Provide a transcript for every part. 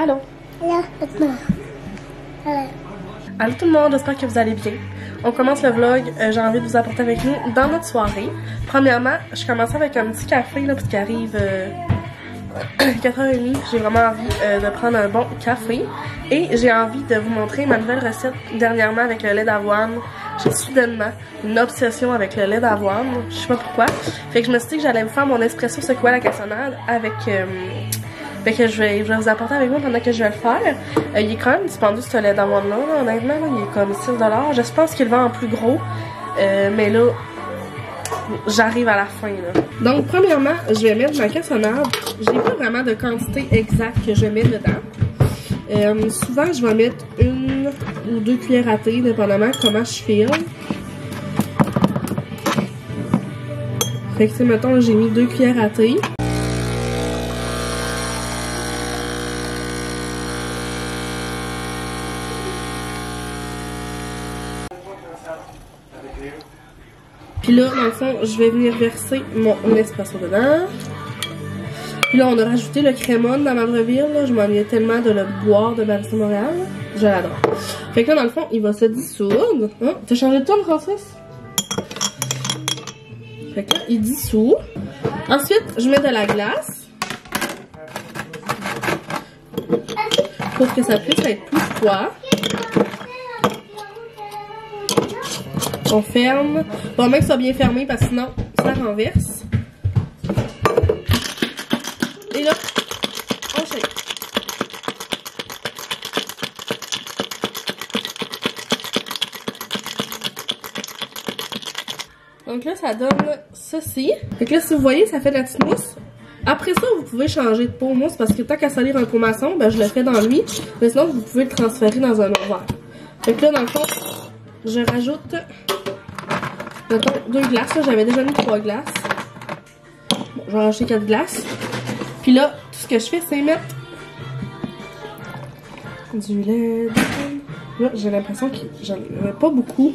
Allô? Allô, Allô tout le monde, j'espère que vous allez bien. On commence le vlog, j'ai envie de vous apporter avec nous dans notre soirée. Premièrement, je commence avec un petit café là, puisqu'il arrive 4h30. J'ai vraiment envie de prendre un bon café. Et j'ai envie de vous montrer ma nouvelle recette dernièrement avec le lait d'avoine. J'ai soudainement une obsession avec le lait d'avoine, je sais pas pourquoi. Fait que je me suis dit que j'allais vous faire mon espresso c'est quoi la cassonade avec... Fait que je vais vous apporter avec moi pendant que je vais le faire. Il est quand même dispendieux ce lait d'avoine là, honnêtement, là, il est comme 6$. Je pense qu'il le vend en plus gros, mais là, j'arrive à la fin là. Donc premièrement, je vais mettre ma cassonade. J'ai pas vraiment de quantité exacte que je mets dedans. Souvent, je vais mettre 1 ou 2 cuillères à thé, dépendamment comment je file. Fait que mettons, j'ai mis 2 cuillères à thé. Puis là, dans le fond, je vais venir verser mon espresso dedans. Puis là, on a rajouté le crémone dans Mandreville. Là. Je m'ennuyais tellement de le boire de Barista Montréal. Je l'adore. Fait que là, dans le fond, il va se dissoudre. Hein? T'as changé de ton, Francis? Fait que là, il dissout. Ensuite, je mets de la glace. Pour que ça puisse être plus froid. On ferme. Bon, même que ça soit bien fermé parce que sinon, ça renverse. Et là, on shake. Donc là, ça donne ceci. Fait que là, si vous voyez, ça fait de la petite mousse. Après ça, vous pouvez changer de pot mousse parce que tant qu'à salir un pot maçon, ben je le fais dans lui. Mais sinon, vous pouvez le transférer dans un autre verre. Fait que là, dans le fond, je rajoute... Mettons 2 glaces, j'avais déjà mis 3 glaces. Bon, je vais rajouter 4 glaces. Puis là, tout ce que je fais, c'est mettre du lait. Là, j'ai l'impression que j'en ai pas beaucoup.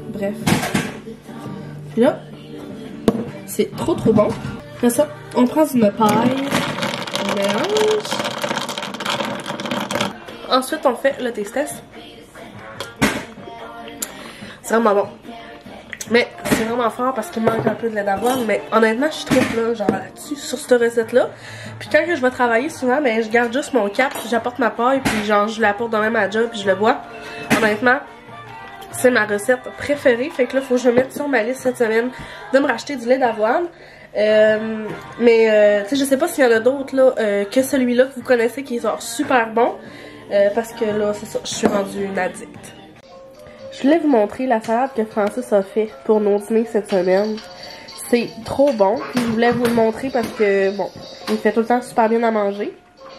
Bref. Puis là, c'est trop bon. Après ça, on prend une paille, on mélange. Ensuite, on fait le taste test. C'est vraiment bon. Mais c'est vraiment fort parce qu'il manque un peu de lait d'avoine. Mais honnêtement, je suis triple là, genre là-dessus, sur cette recette-là. Puis quand que je vais travailler souvent, ben je garde juste mon cap, j'apporte ma paille, puis genre je l'apporte dans même à la job, puis je le bois. Honnêtement, c'est ma recette préférée. Fait que là, faut que je me mette sur ma liste cette semaine de me racheter du lait d'avoine. Tu sais, je sais pas s'il y en a d'autres là que celui-là que vous connaissez qui est genre super bon. Parce que là, c'est ça, je suis rendue une addict. Je voulais vous montrer la salade que Francis a fait pour nos dîners cette semaine. C'est trop bon. Puis je voulais vous le montrer parce que, bon, il fait tout le temps super bien à manger.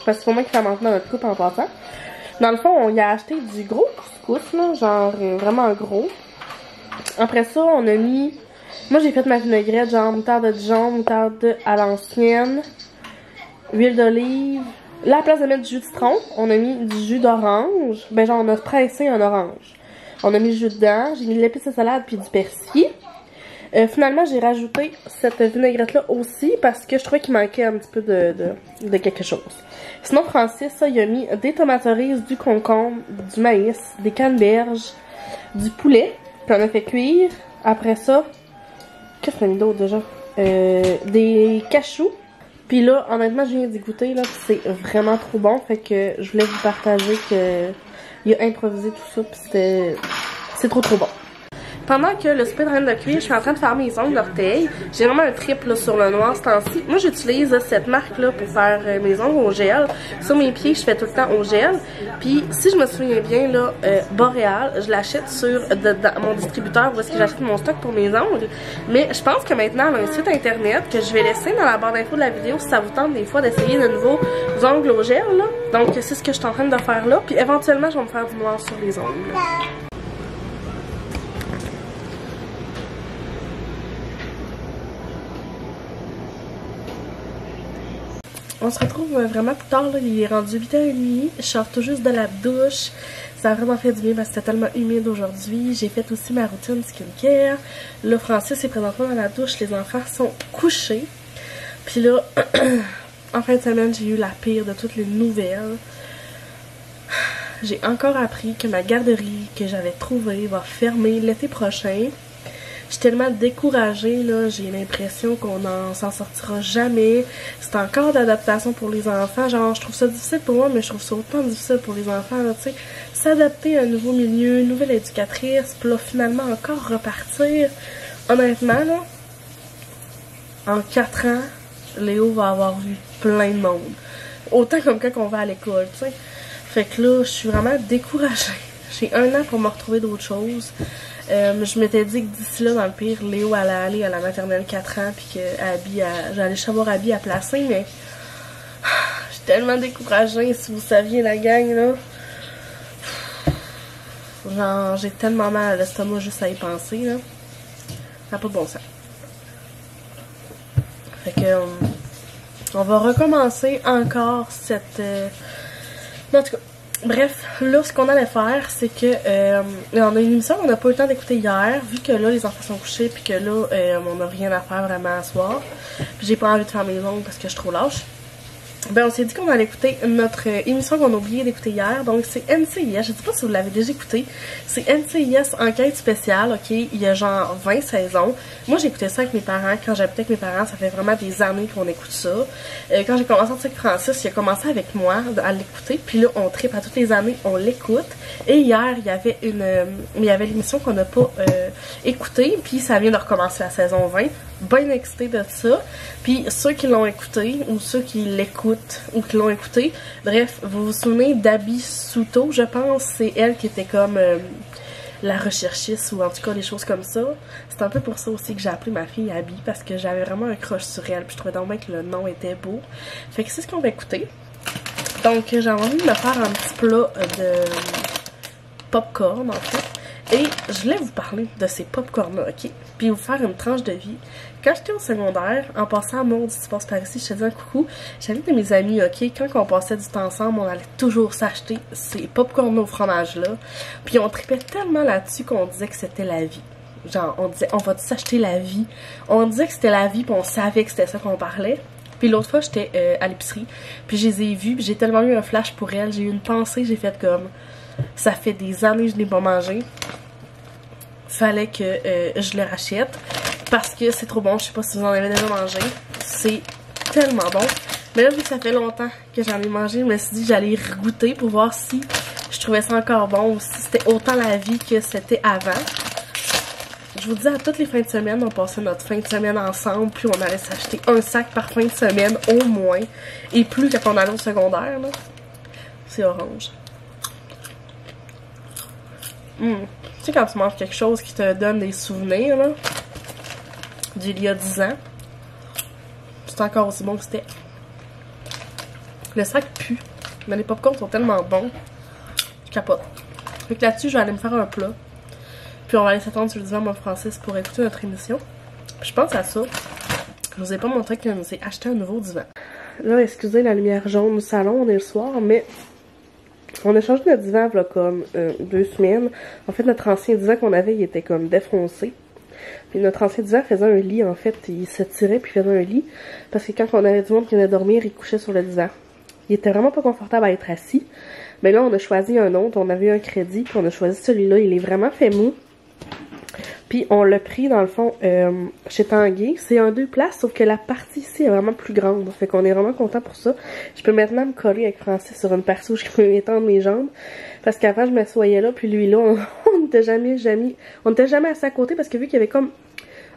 Parce que c'est pour moi qui fait manger dans notre couple en passant. Dans le fond, on y a acheté du gros couscous, là, genre vraiment gros. Après ça, on a mis... Moi, j'ai fait ma vinaigrette, genre moutarde de Dijon, moutarde à l'ancienne, huile d'olive. Là, à la place de mettre du jus de citron, on a mis du jus d'orange. Ben genre, on a pressé un orange. On a mis le jus dedans, j'ai mis de l'épice de salade puis du persil. Finalement, j'ai rajouté cette vinaigrette-là aussi parce que je trouvais qu'il manquait un petit peu de quelque chose. Sinon, Francis, ça, il a mis des tomates cerises, du concombre, du maïs, des canneberges, du poulet. Puis on a fait cuire. Après ça, qu'est-ce qu'on a mis d'autre déjà? Des cachous. Puis là, honnêtement, je viens d'y goûter, là, c'est vraiment trop bon. Fait que je voulais vous partager que il a improvisé tout ça, puis c'est trop bon. Pendant que le souper est en train de cuire, je suis en train de faire mes ongles d'orteil. J'ai vraiment un trip là, sur le noir ce temps-ci. Moi, j'utilise cette marque-là pour faire mes ongles au gel. Sur mes pieds, je fais tout le temps au gel. Puis, si je me souviens bien, là, Boréal, je l'achète sur mon distributeur où est-ce que j'achète mon stock pour mes ongles. Mais je pense que maintenant, elle a un site internet que je vais laisser dans la barre d'infos de la vidéo si ça vous tente des fois d'essayer de nouveaux ongles au gel. Là. Donc, c'est ce que je suis en train de faire là. Puis, éventuellement, je vais me faire du noir sur les ongles. On se retrouve vraiment plus tard, là. Il est rendu 8h30, je sors tout juste de la douche. Ça a vraiment fait du bien parce que c'était tellement humide aujourd'hui. J'ai fait aussi ma routine skincare. Là, Francis est présentement dans la douche, les enfants sont couchés. Puis là, en fin de semaine, j'ai eu la pire de toutes les nouvelles. J'ai encore appris que ma garderie que j'avais trouvée va fermer l'été prochain. Je suis tellement découragée, là, j'ai l'impression qu'on s'en sortira jamais. C'est encore d'adaptation pour les enfants. Genre, je trouve ça difficile pour moi, mais je trouve ça autant difficile pour les enfants, tu sais. S'adapter à un nouveau milieu, une nouvelle éducatrice, puis là, finalement, encore repartir. Honnêtement, là, en 4 ans, Léo va avoir vu plein de monde. Autant comme quand on va à l'école, tu sais. Fait que là, je suis vraiment découragée. J'ai 1 an pour me retrouver d'autres choses. Je m'étais dit que d'ici là, dans le pire, Léo allait aller à la maternelle 4 ans, puis que Abby, j'allais savoir Abby à placer, mais je suis tellement découragée, si vous saviez la gang, là. Genre, j'ai tellement mal à l'estomac juste à y penser, là. Ça n'a pas de bon sens. Fait que, on va recommencer encore cette... En tout cas, bref, là, ce qu'on allait faire, c'est que on a une émission qu'on n'a pas eu le temps d'écouter hier, vu que là, les enfants sont couchés, puis que là, on n'a rien à faire vraiment à soir. Puis j'ai pas envie de faire mes ongles parce que je suis trop lâche. Ben, on s'est dit qu'on allait écouter notre émission qu'on a oublié d'écouter hier. Donc, c'est NCIS. Je sais pas si vous l'avez déjà écouté. C'est NCIS Enquête spéciale, ok? Il y a genre 20 saisons. Moi, j'ai écouté ça avec mes parents. Quand j'habitais avec mes parents, ça fait vraiment des années qu'on écoute ça. Quand j'ai commencé à avec Francis, il a commencé avec moi à l'écouter. Puis là, on tripe à toutes les années, on l'écoute. Et hier, il y avait l'émission qu'on n'a pas écoutée. Puis ça vient de recommencer la saison 20. Bien excité de ça. Puis ceux qui l'ont écouté, ou ceux qui l'écoutent, ou qui l'ont écouté, bref, vous vous souvenez d'Abby Souto, je pense, c'est elle qui était comme la recherchiste, ou en tout cas des choses comme ça. C'est un peu pour ça aussi que j'ai appelé ma fille Abby, parce que j'avais vraiment un crush sur elle, puis je trouvais donc bien que le nom était beau. Fait que c'est ce qu'on va écouter. Donc j'ai envie de me faire un petit plat de popcorn, en fait. Et je voulais vous parler de ces popcorn-là, ok? Puis vous faire une tranche de vie. Quand j'étais au secondaire, en passant à Maud, si tu passes par ici, je te dis un coucou. J'avais de mes amis, ok? Quand on passait du temps ensemble, on allait toujours s'acheter ces popcorn au fromage-là. Puis on tripait tellement là-dessus qu'on disait que c'était la vie. Genre, on disait, on va s'acheter la vie. On disait que c'était la vie, puis on savait que c'était ça qu'on parlait. Puis l'autre fois, j'étais à l'épicerie, puis je les ai vus, puis j'ai tellement eu un flash pour elles. J'ai eu une pensée, j'ai fait comme... Ça fait des années que je n'ai pas mangé. Fallait que je le rachète. Parce que c'est trop bon. Je sais pas si vous en avez déjà mangé. C'est tellement bon. Mais là, vu que ça fait longtemps que j'en ai mangé, je me suis dit que j'allais y goûter pour voir si je trouvais ça encore bon ou si c'était autant la vie que c'était avant. Je vous dis, à toutes les fins de semaine, on passait notre fin de semaine ensemble. Puis on allait s'acheter un sac par fin de semaine au moins. Et plus quand on allait au secondaire. C'est orange. Tu sais, quand tu manges quelque chose qui te donne des souvenirs, là, d'il y a 10 ans, c'est encore aussi bon que c'était. Le sac pue, mais les popcorns sont tellement bons, je capote. Fait que là-dessus, je vais aller me faire un plat, puis on va aller s'attendre sur le divan, moi, Francis, pour écouter notre émission. Puis je pense à ça. Je vous ai pas montré que nous ai acheté un nouveau divan. Là, excusez la lumière jaune au salon, on est le soir, mais... On a changé notre divan il y a comme 2 semaines. En fait, notre ancien divan qu'on avait, il était comme défoncé. Puis notre ancien divan faisait un lit, en fait. Il se tirait puis il faisait un lit. Parce que quand on avait du monde qui venait dormir, il couchait sur le divan. Il était vraiment pas confortable à être assis. Mais là, on a choisi un autre. On avait eu un crédit, puis on a choisi celui-là. Il est vraiment fait mou. Puis on l'a pris dans le fond chez Tanguay. C'est en 2 places, sauf que la partie ici est vraiment plus grande. Fait qu'on est vraiment content pour ça. Je peux maintenant me coller avec Francis sur une partie où je peux étendre mes jambes. Parce qu'avant je m'assoyais là, puis lui là, on n'était jamais assis à côté parce que vu qu'il y avait comme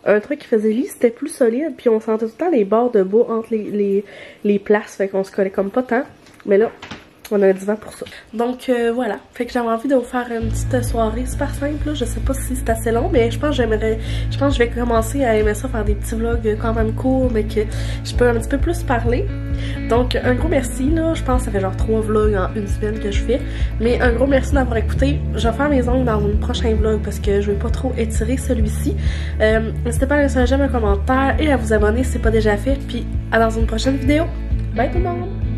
un truc qui faisait lit, c'était plus solide. Puis on sentait tout le temps les bords de bois entre les places. Fait qu'on se collait comme pas tant. Mais là... On a un divan pour ça. Donc voilà. Fait que j'avais envie de vous faire une petite soirée super simple. Là. Je sais pas si c'est assez long, mais je pense que je vais commencer à aimer ça, faire des petits vlogs quand même courts, mais que je peux un petit peu plus parler. Donc un gros merci là. Je pense que ça fait genre 3 vlogs en une semaine que je fais. Mais un gros merci d'avoir écouté. Je vais faire mes ongles dans un prochain vlog parce que je vais pas trop étirer celui-ci. N'hésitez pas à laisser un j'aime, un commentaire et à vous abonner si c'est pas déjà fait. Puis à dans une prochaine vidéo. Bye tout le monde!